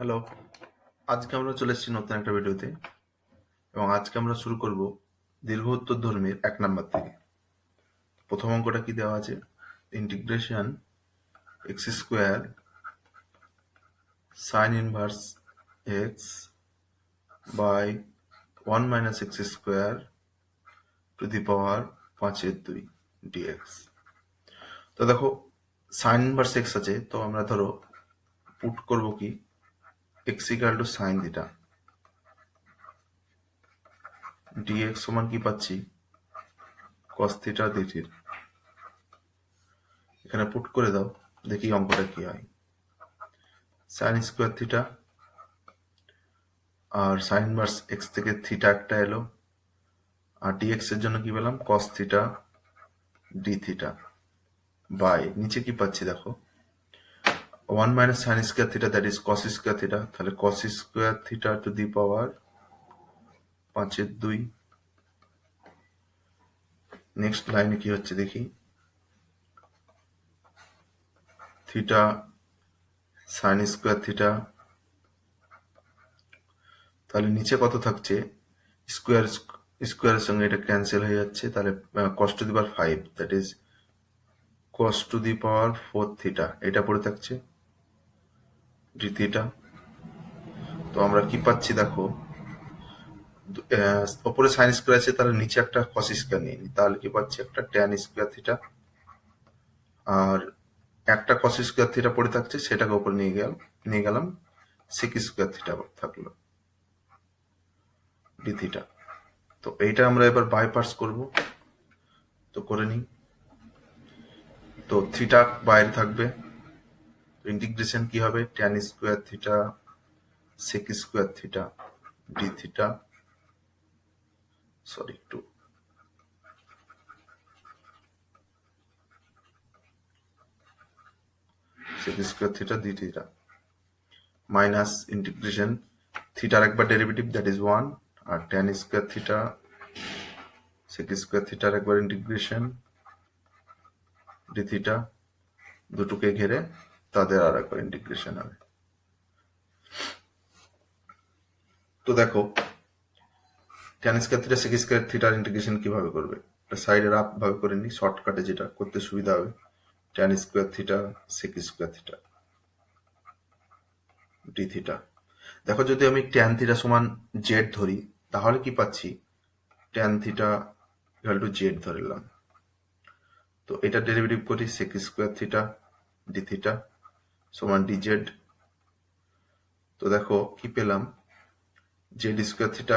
Hello, আজকে আমরা চলে এসেছি নতুন একটা ভিডিওতে এবং আজকে আমরা শুরু করব দীর্ঘ উত্তরধর্মীর 1 নাম্বার থেকে। প্রথম অঙ্কটা কি দেওয়া আছে? Integration x square sine inverse x by 1 minus x square to the power 5/2 dx. তো দেখো, সাইন ইনভার্স এক্স আছে, তো আমরা ধরো পুট করব কি x equal to sine theta, dx সমান কি পাচ্ছি কস থিটা ডি থিটা। এখানে পুট করে দাও, দেখি অঙ্কটা কি হয়। সাইন স্কোয়ার থিটা আর সাইন ইনভার্স এক্স থেকে থিটা একটা এলো, আর ডিএক্স এর জন্য কি পেলাম cos theta d theta by নিচে কি পাচ্ছি দেখো 1 minus sine square theta that is cos square theta, তাহলে cos square theta to the power 5/2। Next লাইনে কি হচ্ছে দেখি, থিটা সাইন স্কোয়ার থিটা, তাহলে নিচে কত থাকছে স্কোয়ার, স্কোয়ারের সঙ্গে এটা ক্যান্সেল হয়ে যাচ্ছে, তাহলে cos to the power 5 that is cos to the power 4 theta, এটা পড়ে থাকছে ডি থিটা। তো আমরা কি পাচ্ছি দেখো, ওপরে সাইন স্কোয়ার আছে, তাহলে নিচে একটা কস স্কোয়ার নিয়ে নিই, তাহলে কি পাচ্ছি একটা ট্যান স্কোয়ার থিটা, আর একটা কস স্কোয়ার থিটা পড়ে থাকছে, সেটাকে ওপরে নিয়ে গেলাম সেক স্কোয়ার থিটা থাকলো ডি থিটা। তো এইটা আমরা এবার বাই পার্টস করবো, তো করে নিই। তো থিটা বাইরে থাকবে, ইন্টিগ্রেশন কি হবে tan square theta sec square theta d theta, sorry একটু sec square theta d theta minus integration থিটার একবার ডেরিভেটিভ দ্যাট ইজ 1, আর tan square theta sec square থিটার একবার ইন্টিগ্রেশন ডি থিটা, দুটোকে ঘিরে তাদের আর একবার ইন্টিগ্রেশন হবে। তো দেখো tan square theta sec square থিটার ইন্টিগ্রেশন কিভাবে করবে, সাইডের আপ ভাবে করে নিই, শর্টকাটে যেটা করতে সুবিধা হবে। Tan square theta sec square theta d theta. দেখো যদি আমি ট্যান থিটা সমান জেড ধরি, তাহলে কি পাচ্ছি tan theta equal to z ধরলাম। তো এটা ডেরিভেটিভ করি sec square theta d theta সমান ডি জেড। তো দেখো কি পেলাম, জেড স্কোয়ার থিটা,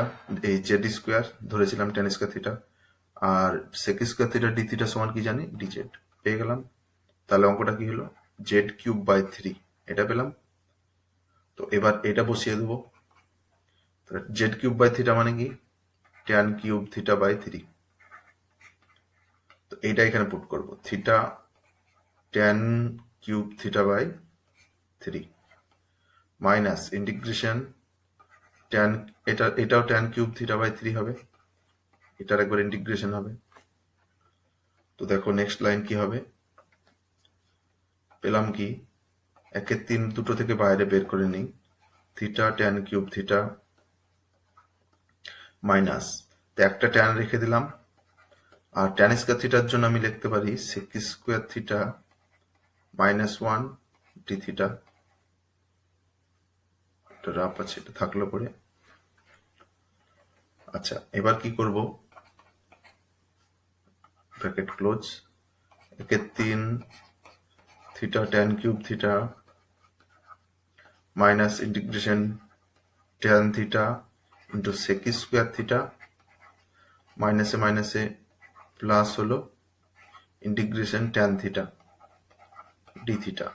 এই জেড স্কোয়ার ধরেছিলাম ট্যান স্কোয়ার থিটা, আর sec square theta d theta সমান কি জানি ডি জেড পেয়ে গেলাম। তাহলে অঙ্কটা কি হলো জেড কিউব বাই 3 এটা পেলাম। তো এবার এটা বসিয়ে দেবো, জেড কিউব বাই থিটা মানে কি ট্যান কিউব থিটা বাই 3। তো এইটা এখানে পুট করব, theta tan cube theta by 3 minus integration tan, এটাও ট্যান কিউব থিটা বাই 3 হবে, এটার একবার ইন্টিগ্রেশন হবে। তো দেখো নেক্সট লাইন কি হবে, পেলাম কি 1/3 দুটো থেকে বাইরে বের করে নিই, theta tan cube theta minus, তো একটা ট্যান রেখে দিলাম, আর ট্যান স্কোয়ার থিটার জন্য আমি লিখতে পারি sec square theta -1 d theta, এটা রাফ আছে, এটা থাকলো পরে। আচ্ছা এবার কি করব, bracket close, 1/3 theta tan cube theta minus integration tan theta into sec square theta, মাইনাসে মাইনাসে প্লাস হলো integration tan theta d theta,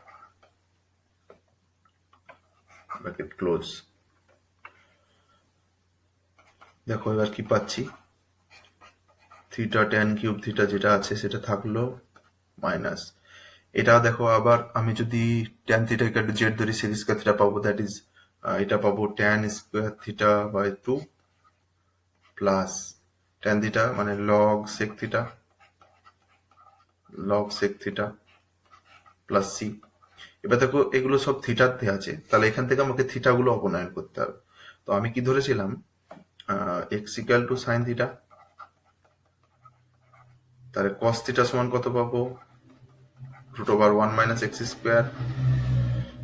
bracket close. দেখো এবার কি পাচ্ছি, থিটা ট্যান কিউব থিটা যেটা আছে সেটা থাকলো মাইনাস, এটা দেখো আবার আমি যদি tan theta equal to z ধরি সেক স্কয়ার থিটা পাবো, দ্যাট ইজ এটা পাবো tan square theta by 2 plus tan theta মানে log sec theta plus c, এবার দেখো এগুলো সব থিটাতে আছে, তাহলে এখান থেকে আমাকে থিটাগুলো অপনয়ন করতে হবে। তো আমি কি ধরেছিলাম, x equal to sine theta, তাহলে কস থিটা সমান কত পাবো, √1 - x²।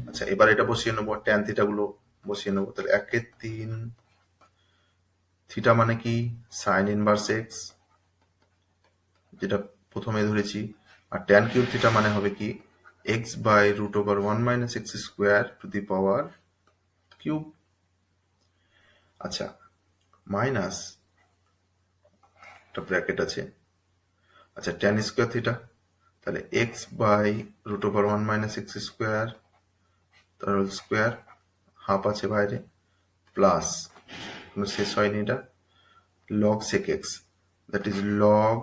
আচ্ছা, এবার এটা বসিয়ে নেবো, ট্যান থিটা গুলো বসিয়ে নেবো। তাহলে 1/3 থিটা মানে কি, সাইন ইনভার্স এক্স, যেটা প্রথমে ধরেছি। আর ট্যান কিউব থিটা মানে হবে কি, x/√1 - x² আচ্ছা, মাইনাস একটা ব্র্যাকেট আছে। আচ্ছা, ট্যান স্কোয়ার থিটা, তাহলে x/√1 - x² তার হোল স্কোয়ার, হাফ আছে বাইরে, প্লাস কোনো শেষ হয়নি এটা, log sec x, that is log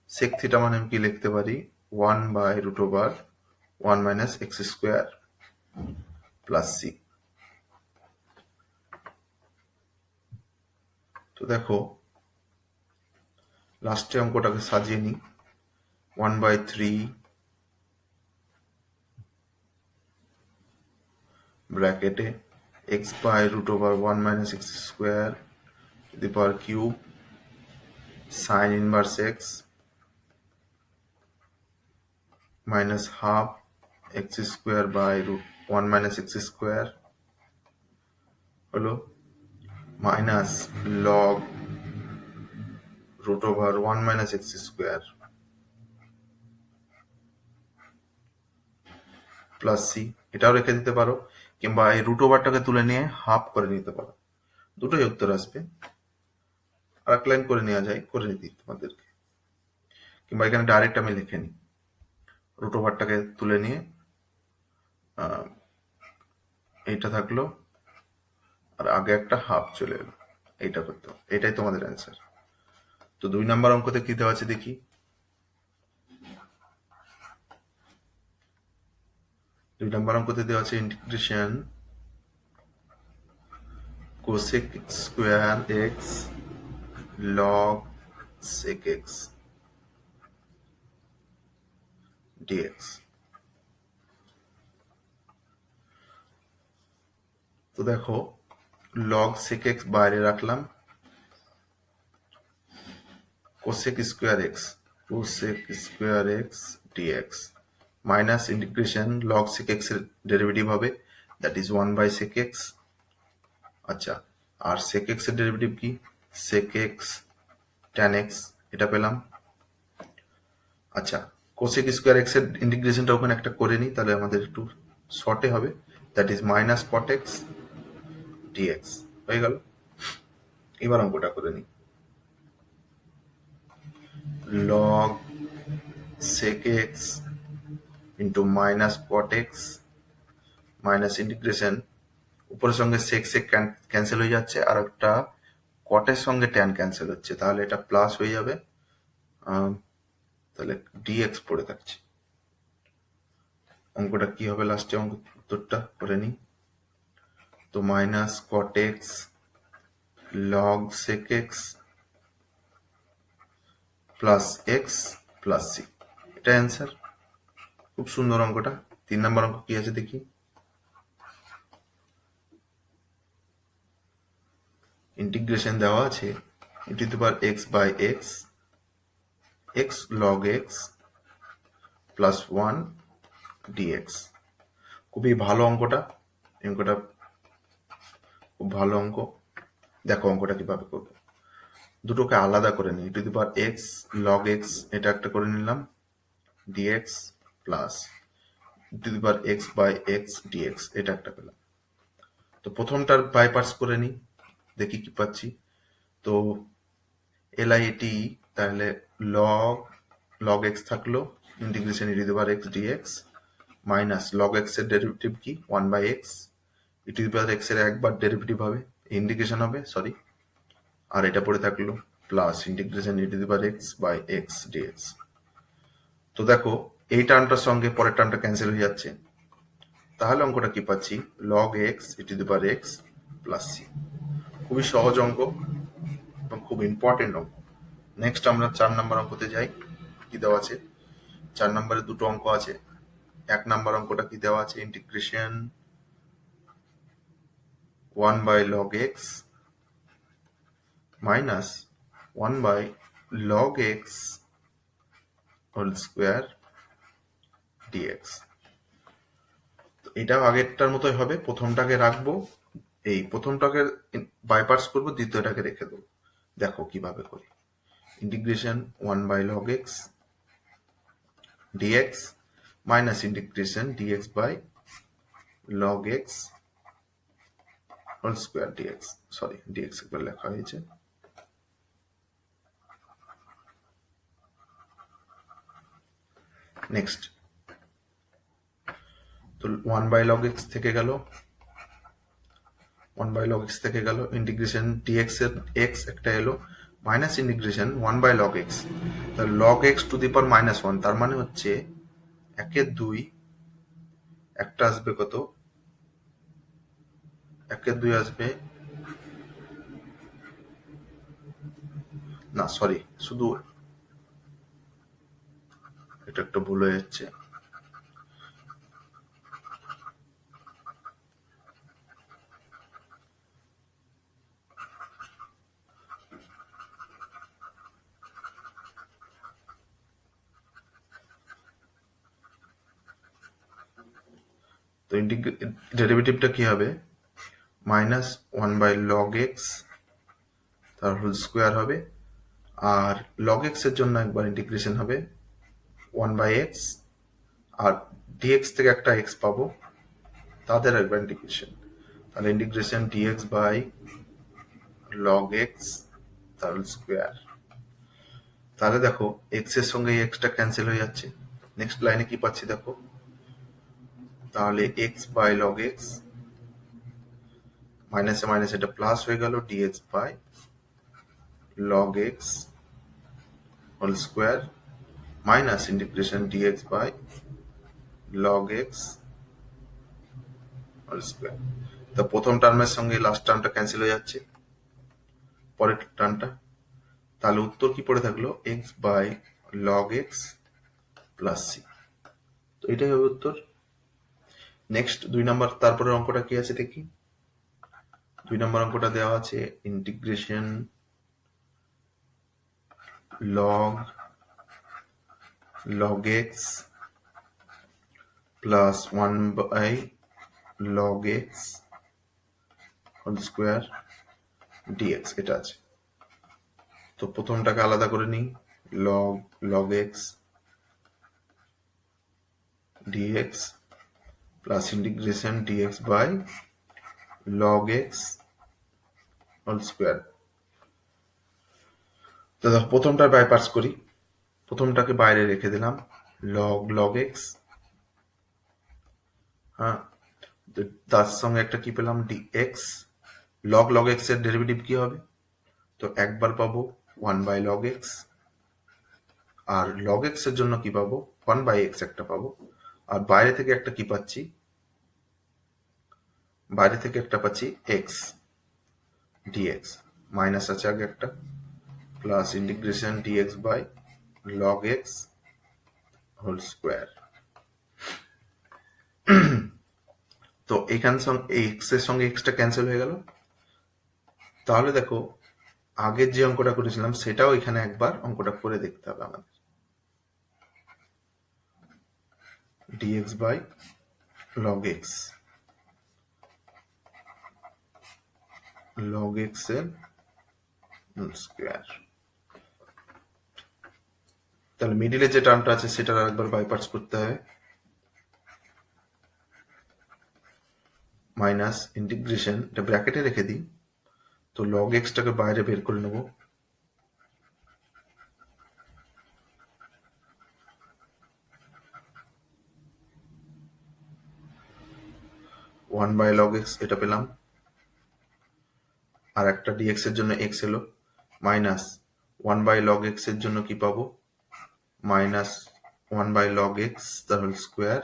sec theta মানে আমি কি লিখতে পারি, 1/√1 - x² প্লাস সি। তো দেখো লাস্টে অঙ্কটাকে সাজিয়ে নিই, 1/3 ব্র্যাকেটে x/√1 - x² two the power cube sine inverse x minus half x²/√1 - x² হলো minus log √1 - x² plus C. এটাও রেখে দিতে পারো, কিংবা এই √টাকে তুলে নিয়ে হাফ করে নিতে পারো, দুটোই উত্তর আসবে। আর এক লাইন করে নেওয়া যায়, করে নিতে তোমাদেরকে, কিংবা এখানে ডাইরেক্ট আমি লিখে নিই, √টাকে তুলে নিয়ে এইটা থাকলো, আর আগে একটা হাফ চলে এলো, এইটা করতে হবে। এটাই তোমাদের অ্যান্সার। তো 2 নম্বর অঙ্কতে কি দেওয়া আছে দেখি। 2 নম্বর অঙ্কতে দেওয়া আছে integration cosec square x log sec x dx. তো দেখো লগ সেক এক্স বাইরে রাখলাম, cosec square x dx minus integration log sec x এর ডেরিভেটিভ হবে, দ্যাট ইজ 1/sec x। আচ্ছা, আর sec x এর ডেরিভেটিভ কি, sec x tan x, এটা পেলাম। আচ্ছা, কোসেক স্কোয়ার এক্স এর ইন্টিগ্রেশনটা ওখানে একটা করে নিই, তাহলে আমাদের একটু শর্টে হবে, that is minus cot x dx হয়ে গেল। এবার অঙ্কটা করে নিই, log sec x into minus cot x minus integration, উপরের সঙ্গে সেক সেক ক্যান্সেল হয়ে যাচ্ছে, আর একটা কটের সঙ্গে ট্যান ক্যান্সেল হচ্ছে, তাহলে এটা প্লাস হয়ে যাবে, তাহলে ডিএক্স পড়ে থাকছে। অঙ্কটা কি হবে, লাস্টে অঙ্ক উত্তরটা করে নিই। তো minus cot x log sec x plus x plus C, এটা অ্যান্সার। খুব সুন্দর অঙ্কটা। 3 নম্বর অঙ্ক কি আছে দেখি। ইন্টিগ্রেশন দেওয়া আছে e⁻x/x x log x plus 1 dx। খুবই ভালো অঙ্কটা, এই অঙ্কটা খুব ভালো অঙ্ক। দেখো অঙ্কটা কিভাবে করবো, দুটোকে আলাদা করে নিই, e⁻x log x এটা একটা করে নিলাম, dx প্লাস e⁻x/x dx এটা একটা পেলাম। তো প্রথমটার বাই পার্টস করে নিই, দেখি কি পাচ্ছি। তো LIT, তাহলে log x থাকলো, integration e⁻x dx minus log x এর ডেরিভেটিভ কি 1/x, e⁻x এর একবার ডেরিভেটিভ হবে, ইন্টিগ্রেশন হবে সরি, আর এটা পড়ে থাকলো প্লাস ইন্টিগ্রেশন e⁻x/x dx। তো দেখো এই টার্মটার সঙ্গে পরের টার্মটা ক্যান্সেল হয়ে যাচ্ছে, তাহলে অঙ্কটা কি পাচ্ছি, log x e⁻x plus c. খুবই সহজ অঙ্ক এবং খুব ইম্পর্টেন্ট অঙ্ক। নেক্সট আমরা 4 নম্বর অঙ্কতে যাই। কি দেওয়া আছে, 4 নম্বরে দুটো অঙ্ক আছে। এক নাম্বার অঙ্কটা কি দেওয়া আছে, integration 1/log x minus 1/log x whole square dx। তো এটাও আগেরটার মতোই হবে, প্রথমটাকে রাখবো, এই প্রথমটাকে বাইপার্টস করবো, দ্বিতীয়টাকে রেখে দেবো। দেখো কিভাবে করি। Integration 1/log x dx minus integration dx by log x whole square dx। Sorry, dx একবার লেখা হয়েছে। নেক্সট, তো 1/log x থেকে গেল, 1/log x থেকে গেল, ইন্টিগ্রেশন dx এর x একটা এলো, মাইনাস ইন্টিগ্রেশন 1/log x, তাহলে log x টু দি পাওয়ার -1, তার মানে হচ্ছে 1/2, একটা আসবে কত, 1/2 আসবে না, সরি, শুধু এটা একটা ভুল হয়ে যাচ্ছে। তো ডেরিভেটিভটা কি হবে, -1/log x তার হোল স্কোয়ার হবে, আর log x এর জন্য একবার ইন্টিগ্রেশন হবে 1/x, আর dx থেকে একটা x পাবো, তাদের একবার ইন্টিগ্রেশন, তাহলে integration dx by log x তার হোল স্কোয়ার। তাহলে দেখো x এর সঙ্গে এই xটা ক্যান্সেল হয়ে যাচ্ছে। নেক্সট লাইনে কি পাচ্ছি দেখো, তাহলে x বাই log x, মাইনাসে মাইনাস এটা প্লাস হয়ে গেল, dx by log x whole square minus integration dx by log x whole square. তো প্রথম টার্মের সঙ্গে লাস্ট টার্মটা ক্যান্সেল হয়ে যাচ্ছে, পরের টার্মটা, তাহলে উত্তর কি পড়ে থাকলো, x by log x plus c। তো এটাই হবে উত্তর। নেক্সট 2 নম্বর, তারপরে অঙ্কটা কি আছে দেখি। 2 নম্বর অঙ্কটা দেওয়া আছে integration log x plus 1/log x whole square dx, এটা আছে। তো প্রথমটাকে আলাদা করে নিই, log x dx plus integration dx by log x whole square. তো দেখো প্রথমটার বাইপার্টস করি, প্রথমটাকে বাইরে রেখে দিলাম, log x, হ্যাঁ, তার সঙ্গে একটা কি পেলাম, dx, log x এর ডেরিভেটিভ কি হবে, তো একবার পাবো 1/log x, আর log x এর জন্য কি পাবো, 1/x একটা পাবো, আর বাইরে থেকে একটা কি পাচ্ছি, বাইরে থেকে একটা পাচ্ছি x dx, মাইনাস আছে আগে একটা, plus integration dx by log x whole square. তো এখানে x এর সঙ্গে এক্সটা ক্যান্সেল হয়ে গেল। তাহলে দেখো আগের যে অঙ্কটা করেছিলাম সেটাও এখানে একবার অঙ্কটা করে দেখতে হবে আমাদের, dx by log x, log x এর স্কোয়ার। তাহলে মিডিলে যে টার্মটা আছে সেটার আরেকবার বাইপার্টস করতে হবে, মাইনাস ইন্টিগ্রেশন, এটা ব্র্যাকেটে রেখে দিই, তো log x টাকে বাইরে বের করে নেব, ওয়ান বাই log x এটা পেলাম, আর একটা dx এর জন্য x এলো, মাইনাস 1/log x এর জন্য কি পাবো, মাইনাস 1/log x তার হোল স্কোয়ার,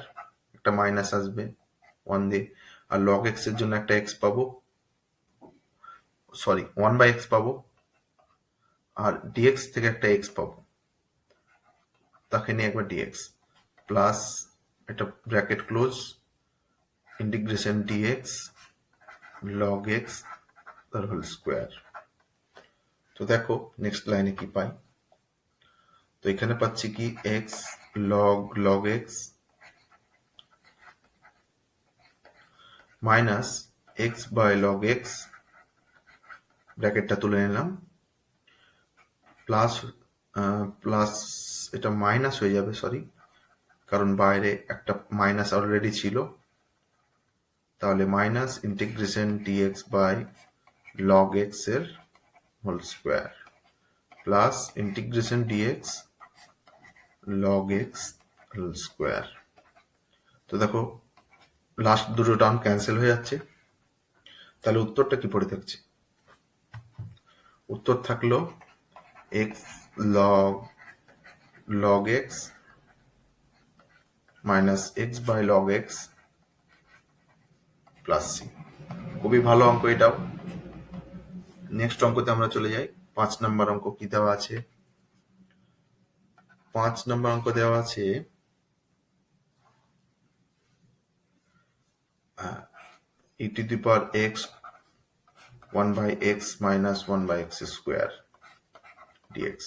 একটা মাইনাস আসবে 1 দিয়ে, আর log x এর জন্য একটা x পাবো, সরি 1/x পাবো, আর dx থেকে একটা x পাবো, তাকে নিয়ে একবার dx, প্লাস এটা bracket close, integration dx log x তার হোল স্কোয়ার। তো দেখো নেক্সট লাইনে কি পাই। তো এখানে পাচ্ছি কি x log x minus x by log x, ব্র্যাকেটটা তুলে নিলাম, প্লাস প্লাস এটা মাইনাস হয়ে যাবে, সরি, কারণ বাইরে একটা মাইনাস অলরেডি ছিল, তাহলে minus integration dx by log x এর whole square plus integration dx log x whole square. তো দেখো লাস্ট দুটো টার্ম ক্যান্সেল হয়ে যাচ্ছে, তাহলে উত্তরটা কি পড়ে থাকছে? উত্তর থাকলো x log x minus x by log x plus c. খুবই ভালো অঙ্ক এটাও। নেক্সট অঙ্কতে আমরা চলে যাই। 5 নম্বর অঙ্ক কি দেওয়া আছে? 5 নম্বর অঙ্ক দেওয়া আছে e to the power x 1 by x minus 1 by x square dx।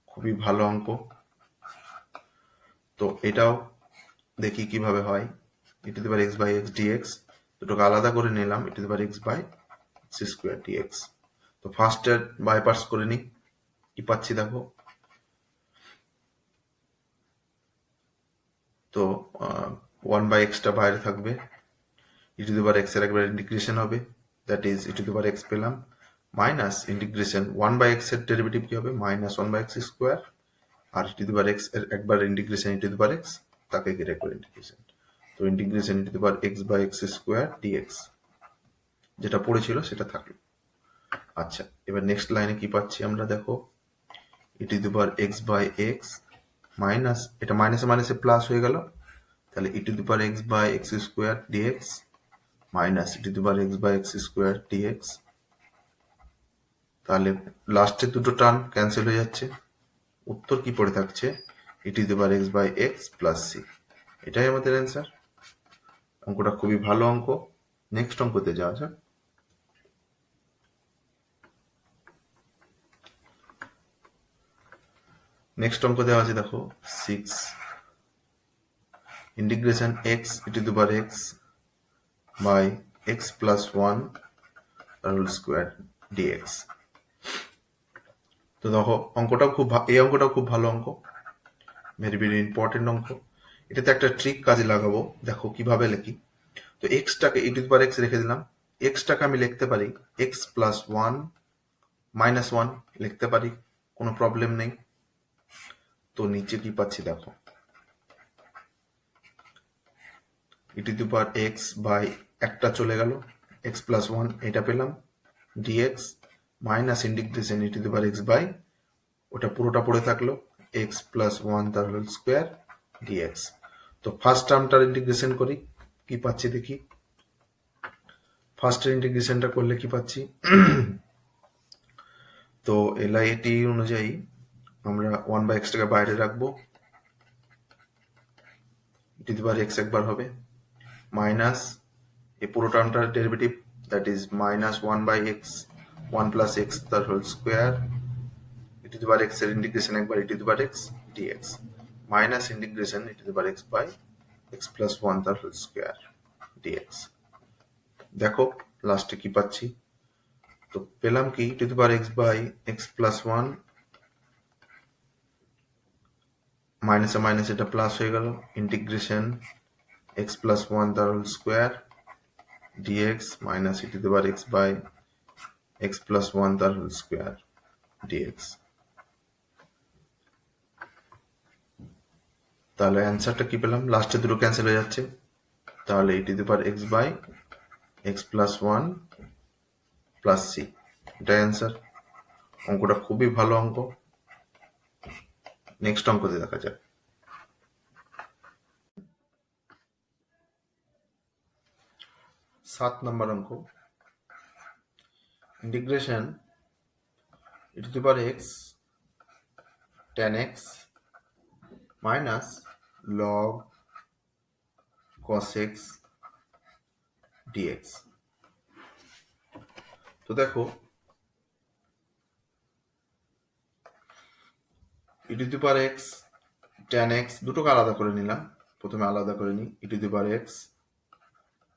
খুবই ভালো অঙ্ক। তো এটাও দেখি কিভাবে হয়। e to the power x by x dx দুটোকে আলাদা করে নিলাম, e to the power x by x square dx। তো ফার্স্টের বাইপার্টস করে নিই, কি পাচ্ছি দেখো। তো 1 by x টা বাইরে থাকবে, e to the power x এর একবার ইন্টিগ্রেশন হবে, that is e to the power x পেলাম, মাইনাস ইন্টিগ্রেশন 1 by x এর ডেরিভেটিভ কি হবে? মাইনাস 1 by x স্কোয়ার, আর e to the power x এর একবার integration e to the power x, তাকে ঘিরে করে ইন্টিগ্রেশন। তো integration e to the power x by x square dx, যেটা পড়েছিল সেটা থাকলো। আচ্ছা, এবার নেক্সট লাইনে কি পাচ্ছি আমরা দেখো, e to the power x by x minus, এটা মাইনাসে মাইনাসে প্লাস হয়ে গেল, তাহলে e to the power x by x square dx minus e to the power x by x square dx। তাহলে লাস্টের দুটো টার্ম ক্যান্সেল হয়ে যাচ্ছে, উত্তর কি পড়ে থাকছে? e to the power x by x plus C. এটাই আমাদের অ্যান্সার। অঙ্কটা খুবই ভালো অঙ্ক। নেক্সট অঙ্কতে যাওয়া যাক। নেক্সট অঙ্ক দেওয়া আছে দেখো 6 integration x e to the power x by x plus 1 whole square dx। তো দেখো এই অঙ্কটাও খুব ভালো অঙ্ক, ভেরি ভেরি ইম্পর্টেন্ট অঙ্ক। এটাতে একটা ট্রিক কাজে লাগাবো, দেখো কিভাবে লিখি। তো এক্সটাকে e to the power x রেখে দিলাম, এক্সটাকে আমি লিখতে পারি x প্লাস 1 মাইনাস 1 লিখতে পারি, কোনো প্রবলেম নেই। তো নিচে কি পাচ্ছি দেখো, e to the power x by একটা চলে গেল, x প্লাস 1 এটা পেলাম dx minus integration e to the power x by ওটা পুরোটা পড়ে থাকলো x প্লাস 1 তার হোল স্কোয়ার dx। তো ফার্স্ট টার্মটার ইন্টিগ্রেশন করি, কি পাচ্ছি দেখি। ফার্স্টের ইন্টিগ্রেশনটা করলে কি পাচ্ছি, তো এলআইটি অনুযায়ী আমরা 1 বাই এক্স টাকে বাইরে রাখবো, e to the power x একবার হবে, মাইনাস এই পুরো টার্মটার derivative, that is minus 1 by x 1 plus x তার whole square, e to the power x এর ইন্টিগ্রেশন একবার e to the power x dx minus integration e to the power x by x plus 1 তার whole square dx। দেখো লাস্টে কি পাচ্ছি, তো পেলাম কি e to the power x by x plus 1 মাইনাসে মাইনাস এটা প্লাস হয়ে গেল, ইন্টিগ্রেশন x প্লাস 1 তার whole square dx minus e to the power x by x plus 1 তার হোল স্কোয়ার dx। তাহলে অ্যান্সারটা কি পেলাম, লাস্টে দুটো ক্যান্সেল হয়ে যাচ্ছে, তাহলে e to the power x by x plus 1 plus C, এটাই অ্যান্সার। অঙ্কটা খুবই ভালো অঙ্ক। নেক্সট অঙ্কতে দেখা যাক। 7 নম্বর অঙ্ক, integration e to the power x tan x minus log cos x dx। তো দেখো e to the power x tan x দুটোকে আলাদা করে নিলাম, প্রথমে আলাদা করে নিই। e to the power x,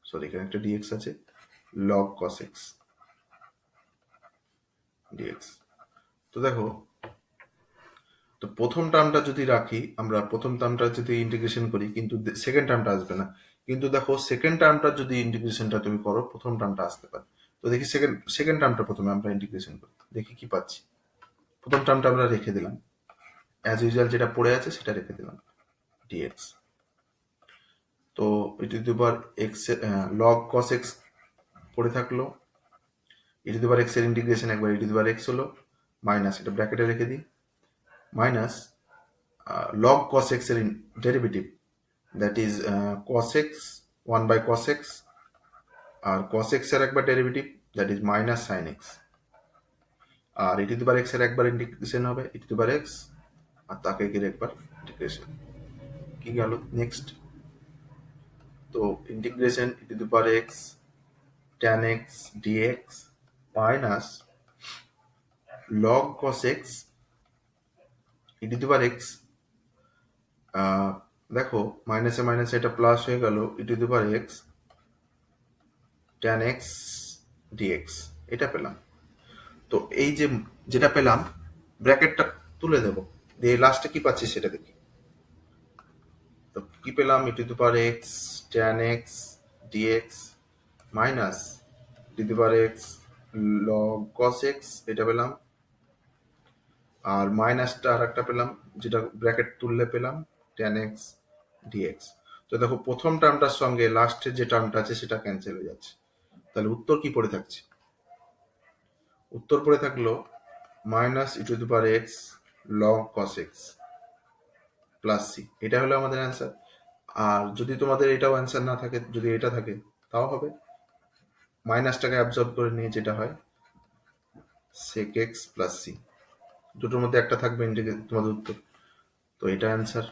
sorry এখানে একটা dx আছে, log cos x dx। তো দেখো, তো প্রথম টার্মটা যদি রাখি, আমরা প্রথম টার্মটা যদি ইন্টিগ্রেশন করি, কিন্তু সেকেন্ড টার্মটা আসবে না। কিন্তু দেখো সেকেন্ড টার্মটা যদি ইন্টিগ্রেশনটা তুমি করো, প্রথম টার্মটা আসতে পারে। তো দেখি সেকেন্ড টার্মটা প্রথমে আমরা ইন্টিগ্রেশন করি, দেখি কি পাচ্ছি। প্রথম টার্মটা আমরা রেখে দিলাম, অ্যাজ ইউজুয়াল যেটা পড়ে আছে সেটা রেখে দিলাম, dx। তো e to the power x log cos x পড়ে থাকলো, e to the power x এর ইন্টিগ্রেশন একবার e to the power x হলো, মাইনাস, এটা ব্র্যাকেটে রেখে দিই, মাইনাস log cos x এর derivative, that is cos x 1 by cos x, আর cos x এর একবার derivative, that is minus sin x, আর e to the power x এর একবার ইন্টিগ্রেশন হবে e to the power x, আর তাকে ঘিরে একবার ইন্টিগ্রেশন। কি গেল নেক্সট? তো integration e to the power x tan x dx minus log cos x e to the power x, দেখো মাইনাসে মাইনাসে এটা প্লাস হয়ে গেল, e to the power x tan x dx, এটা পেলাম। তো এই যে যেটা পেলাম, ব্র্যাকেটটা তুলে দেব, দিয়ে লাস্টে কি পাচ্ছি সেটা দেখি। তো কি পেলাম, e to the power x tan x dx minus e to the power x log cos x, এটা পেলাম, আর মাইনাসটা আর একটা পেলাম, যেটা ব্র্যাকেট তুললে পেলাম tan x dx। তো দেখো প্রথম টার্মটার সঙ্গে লাস্টে যে টার্মটা আছে সেটা ক্যান্সেল হয়ে যাচ্ছে। তাহলে উত্তর কি পড়ে থাকছে? উত্তর পড়ে থাকলো minus e to the power x log cos x plus C. এটা হলো আমাদের অ্যান্সার। আর যদি তোমাদের এটাও অ্যান্সার না থাকে, যদি এটা থাকে, তাও হবে মাইনাসটাকে অ্যাবজর্ব করে নিয়ে যেটা হয় সেক এক্স প্লাস সি, দুটোর মধ্যে একটা থাকবে তোমাদের উত্তর। তো এটা অ্যান্সার।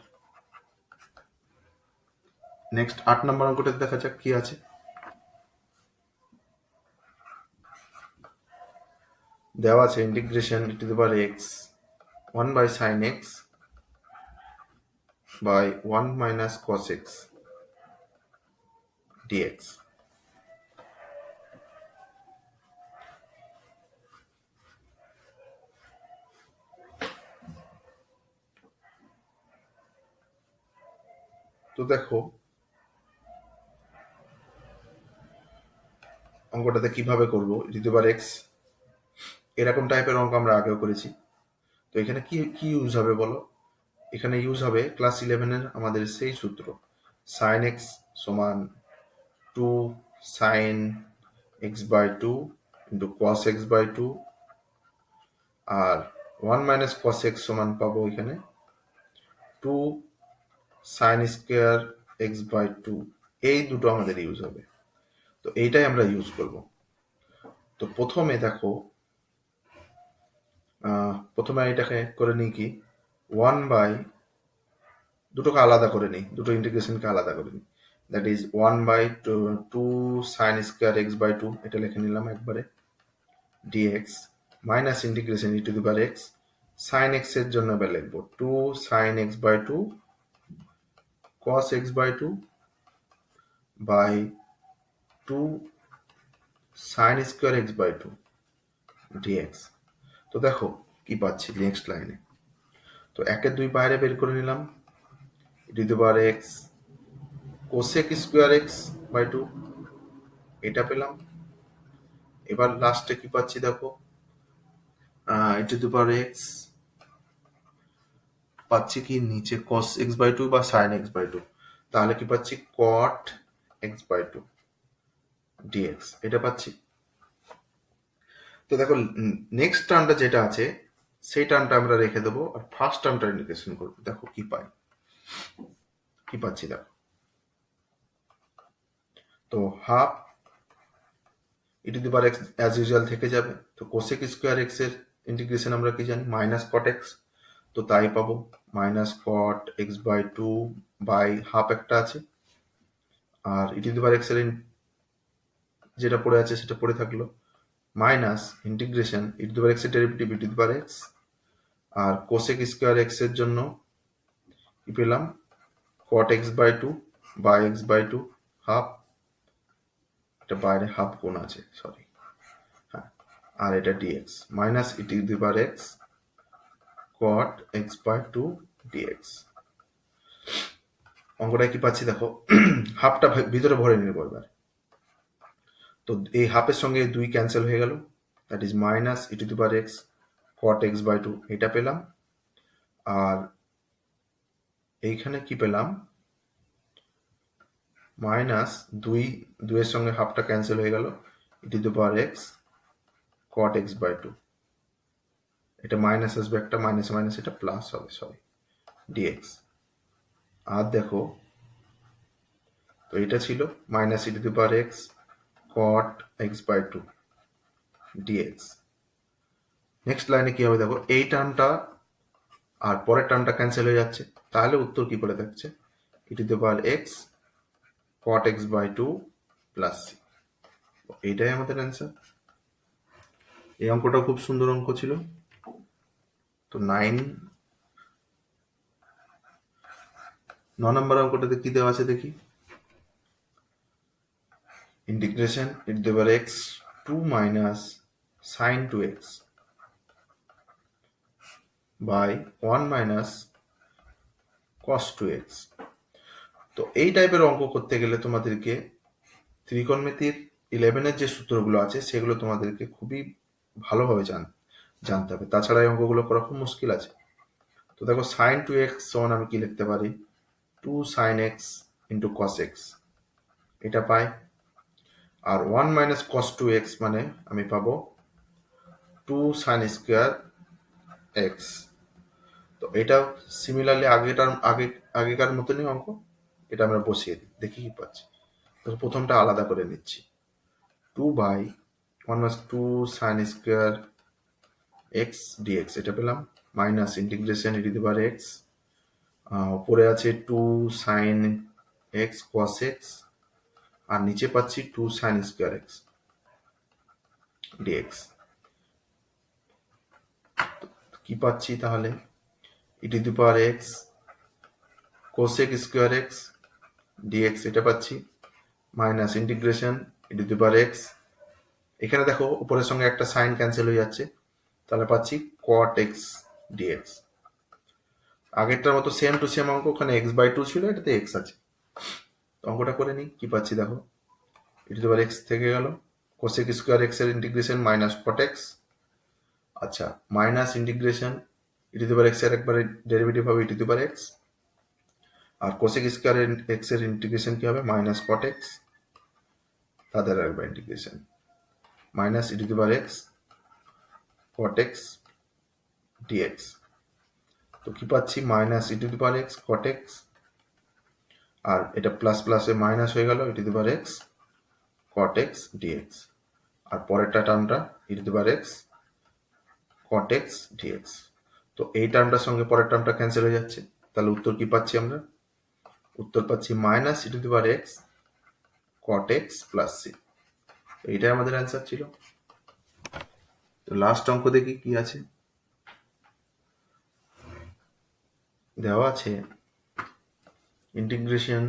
নেক্সট 8 নম্বর অঙ্কটা দেখা যাক কি আছে। দেওয়া আছে integration e to the power x 1 by sine x by 1 minus cos x dx। তো দেখো অঙ্কটাতে কিভাবে করবো, ই টু দি পাওয়ার এক্স, এরকম টাইপের অঙ্ক আমরা আগেও করেছি। তো এখানে কি কি ইউজ হবে বলো? এখানে ইউজ হবে ক্লাস 11-এর আমাদের সেই সূত্র, সাইন এক্স সমান 2 sine x by 2 into cos x by 2, আর 1 মাইনাস কস এক্স সমান পাবো এখানে 2 সাইন স্কোয়ার এক্স বাই 2। এই দুটো আমাদের ইউজ হবে। তো এইটাই আমরা ইউজ করব। তো প্রথমে দেখো, প্রথমে এটাকে করে নিই কি, 1 বাই, দুটোকে আলাদা করে নিই, দুটো ইন্টিগ্রেশনকে আলাদা করে নিই, that is 1 by 2 sine square x by 2, এটা লিখে নিলাম একবারে, dx minus integration e to the power x, sine x এর জন্য এবার লিখবো 2 sine x by 2 cos x by 2 by 2 sine square x by 2 dx. তো দেখো কি পাচ্ছি নেক্সট লাইনে। তো একের দুই বাইরে বের করে নিলাম, e to the power x cosec square x by 2, এটা পেলাম। এবার লাস্টে কি পাচ্ছি দেখো, ই টু দি পাওয়ার এক্স পাচ্ছি কি নিচে cos x বাই 2 বা sin x বাই 2, তাহলে কি পাচ্ছি cot x বাই 2 dx, এটা পাচ্ছি। তো দেখো নেক্সট টার্মটা যেটা আছে সেই টার্মটা আমরা রেখে দেবো, আর ফার্স্ট টার্মটা ইন্টিগ্রেশন করবো। দেখো কি পাই, কি পাচ্ছি দেখো। তো half e to the power x as usual থেকে যাবে। তো কোসেক স্কোয়ার এক্স এর ইন্টিগ্রেশন আমরা কি জানি, মাইনাস কট এক্স। তো তাই পাবো minus cot x by 2 by half একটা আছে, আর ই টু দি পাওয়ার এক্স এর যেটা পড়ে আছে সেটা পড়ে থাকলো, minus integration e to the power x এর derivative e to the power x, আর কোসেক স্কোয়ার এক্স এর জন্য কি পেলাম, cot x by two by x by two half, এটা বাইরে হাফ কোণ আছে সরি, হ্যাঁ, আর এটা dx minus e to the power x cot x by two dx. অঙ্কটা কি পাচ্ছি দেখো, হাফটা ভিতরে ভরে নিয়ে এবার। তো এই হাফের সঙ্গে 2 ক্যান্সেল হয়ে গেল, that is minus e to the power x cot x by two, এটা পেলাম। আর এইখানে কি পেলাম, মাইনাস 2 এর সঙ্গে হাফটা ক্যান্সেল হয়ে গেল, e to the power x cot x by two, এটা মাইনাস আসবে, একটা মাইনাস মাইনাস এটা প্লাস হবে সরি ডিএক্স। আর দেখো, তো এটা ছিল minus e to the power x cot x by two dx. Next লাইনে কি হবে দেখো, এই টার্মটা আর পরের টার্মটা ক্যান্সেল হয়ে যাচ্ছে, তাহলে উত্তর কি করে থাকছে, e to the power x cot x by two plus C. এইটাই আমাদের অ্যান্সার। এই অঙ্কটা খুব সুন্দর অঙ্ক ছিল। তো 9 নম্বর অঙ্কটাতে কি দেওয়া আছে দেখি, integration e to the power x 2 minus sine 2x by 1 minus cos 2x। তো এই টাইপের অঙ্ক করতে গেলে তোমাদেরকে ত্রিকোণমিতির 11-এর যে সূত্রগুলো আছে সেগুলো তোমাদেরকে খুবই ভালোভাবে জানতে হবে, তাছাড়া এই অঙ্কগুলো করা খুব মুশকিল আছে। তো দেখো সাইন 2x সমান আমি কি লিখতে পারি, 2 sine x into cos x, এটা পাই। আর 1 মাইনাস কস 2x মানে আমি পাবো 2 সাইন স্কোয়ার এক্স। তো এটা সিমিলারলি আগেকার মতনই অঙ্ক, এটা আমরা বসিয়ে দিই, দেখি কি পাচ্ছি। তো প্রথমটা আলাদা করে নিচ্ছি, 2 by 1 minus 2 sine square x dx, এটা পেলাম, minus integration e to the power x, উপরে আছে 2 সাইন এক্স কস এক্স, আর নিচে পাচ্ছি 2 সাইন স্কোয়ার এক্স ডিএক্স। কি পাচ্ছি তাহলে, e to the power x cosec square x dx, এটা পাচ্ছি, minus integration e to the power x, এখানে দেখো উপরের সঙ্গে একটা সাইন ক্যান্সেল হয়ে যাচ্ছে, তাহলে পাচ্ছি কট এক্স ডিএক্স। আগেরটার মতো সেম টু সেম অঙ্ক, ওখানে এক্স বাই টু ছিল, এটাতে এক্স আছে। অঙ্কটা করে নিই, কি পাচ্ছি দেখো, ই টু দি পাওয়ার এক্স থেকে গেল, কোসেক স্কোয়ার এক্স এর ইন্টিগ্রেশন মাইনাস কট এক্স, আচ্ছা minus integration e to the power x এর একবারে ডেরিভেটিভ হবে e to the power x, আর কোসেক স্কোয়ার এক্স এর ইন্টিগ্রেশন কি হবে, মাইনাস কট এক্স, তাদের একবার integration minus e to the power x cot x dx. তো কি পাচ্ছি, minus e to the power x cot x, আর এটা প্লাস প্লাসে মাইনাস হয়ে গেল e to the power x cot x dx, আর পরেরটা টার্মটা e to the power x cot x dx. তো এই টার্মটার সঙ্গে পরের টার্মটা ক্যান্সেল হয়ে যাচ্ছে, তাহলে উত্তর কি পাচ্ছি আমরা, উত্তর পাচ্ছি minus e to the power x cot x plus C. এইটাই আমাদের অ্যান্সার ছিল। তো লাস্ট অঙ্ক দেখি কি আছে, দেওয়া আছে ইন্টিগ্রেশন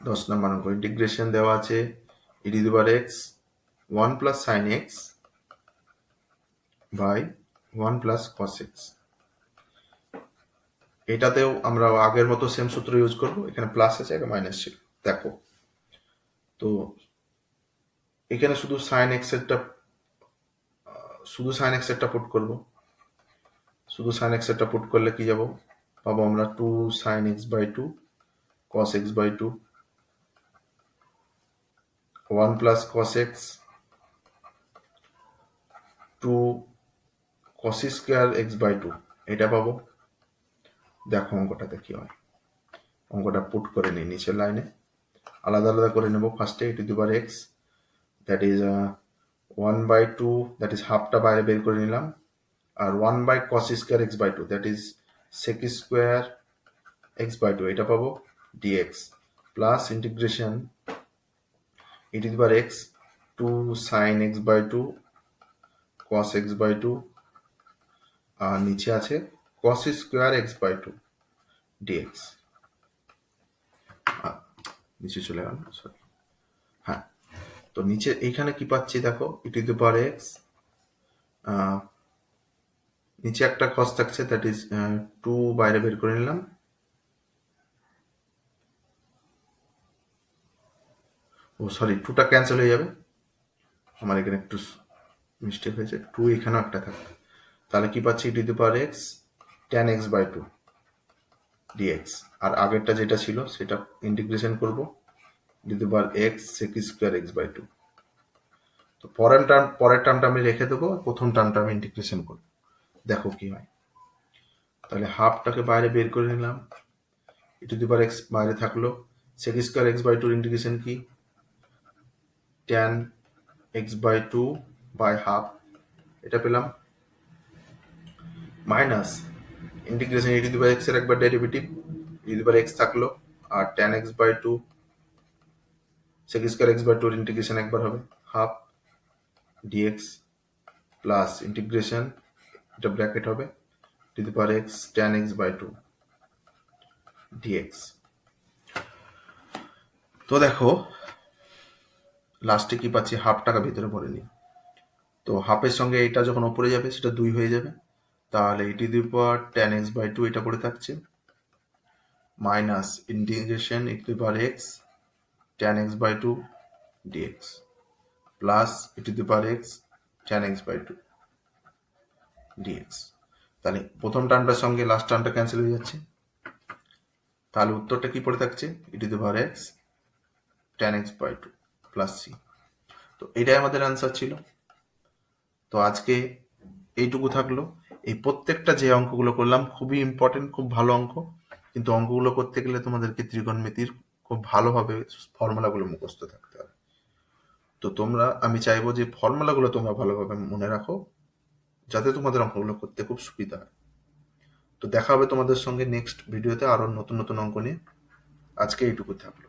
10 নম্বর অঙ্ক, ইন্টিগ্রেশন দেওয়া আছে e to the power x 1 plus sine x by 1 plus cos x. এটাতেও আমরা আগের মতো সেম সূত্র ইউজ করব, এখানে প্লাস আছে এখানে মাইনাস ছিল। দেখো, তো এখানে শুধু সাইন এক্স এরটা পুট করব, শুধু সাইন এক্স এরটা পুট করলে কি যাব, পাবো আমরা 2 sine x by 2 cos x by 2 1 plus cos x 2 cos square x by 2, এটা পাবো। দেখো অঙ্কটাতে কি হয়, অঙ্কটা পুট করে নিই নিচের লাইনে, আলাদা আলাদা করে নেব। ফার্স্টে e to the power x, that is 1 by 2, that is হাফটা বাইরে বের করে নিলাম, আর 1 by cos square x by 2, that is sec square x by 2, এটা পাবো dx, plus integration e to the power x 2 sin x by 2 cos x by 2 আর নিচে আছে cos square x by 2 dx। নিচে চলে গেল, সরি। হ্যাঁ, তো নিচে এইখানে কি পাচ্ছি দেখো, e to the power x, নিচে একটা cos থাকছে, দ্যাট ইজ 2 বাইরে বের করে নিলাম, ও সরি 2টা ক্যান্সেল হয়ে যাবে, আমার এখানে একটু মিস্টেক হয়েছে, 2 এখানেও একটা থাকবে, তাহলে কি পাচ্ছি e to the power x tan x by 2 dx। আর আগেরটা যেটা ছিল সেটা ইন্টিগ্রেশন করব e to the power x sec square x by 2। তো পরের টার্মটা আমি রেখে দেবো, প্রথম টার্মটা আমি ইন্টিগ্রেশন করব, দেখো কি হয়। তাহলে হাফটাকে বাইরে বের করে নিলাম, e to the power x বাইরে থাকলো, sec স্কোয়ার x by 2 ইন্টিগ্রেশন কি tan x by 2 by half, এটা পেলাম, minus integration e to the power x এর একবার derivative, e to the power x থাকলো, আর tan x by 2 sec square x by 2 এর ইন্টিগ্রেশন একবার হবে, হাফ dx প্লাস ইন্টিগ্রেশন, এটা ব্র্যাকেট হবে to the power x tan x by 2 dx। তো দেখো লাস্টে কি পাচ্ছি, হাফ টাকা ভিতরে ভরে নিই, তো হাফের সঙ্গে এটা যখন ওপরে যাবে সেটা 2 হয়ে যাবে, তাহলে e to the power tan x by 2 এটা পড়ে থাকছে, minus integration e to the power x tan x by 2 dx plus e to the power x tan x by 2 dx। তাহলে প্রথম টার্মটার সঙ্গে লাস্ট টার্মটা ক্যান্সেল হয়ে যাচ্ছে, তাহলে উত্তরটা কি পড়ে থাকছে e to the power x tan x by 2 plus c। তো এটাই আমাদের অ্যান্সার ছিল। তো আজকে এইটুকু থাকলো। এই প্রত্যেকটা যে অঙ্কগুলো করলাম খুবই ইম্পর্টেন্ট, খুব ভালো অঙ্ক, কিন্তু অঙ্কগুলো করতে গেলে তোমাদেরকে ত্রিকোণমিতির খুব ভালোভাবে ফর্মুলাগুলো মুখস্থ থাকতে হবে। তো আমি চাইবো যে ফর্মুলাগুলো তোমরা ভালোভাবে মনে রাখো, যাতে তোমাদের অঙ্কগুলো করতে খুব সুবিধা হয়। তো দেখা হবে তোমাদের সঙ্গে নেক্সট ভিডিওতে আরো নতুন নতুন অঙ্ক নিয়ে। আজকে এইটুকু থাকলো।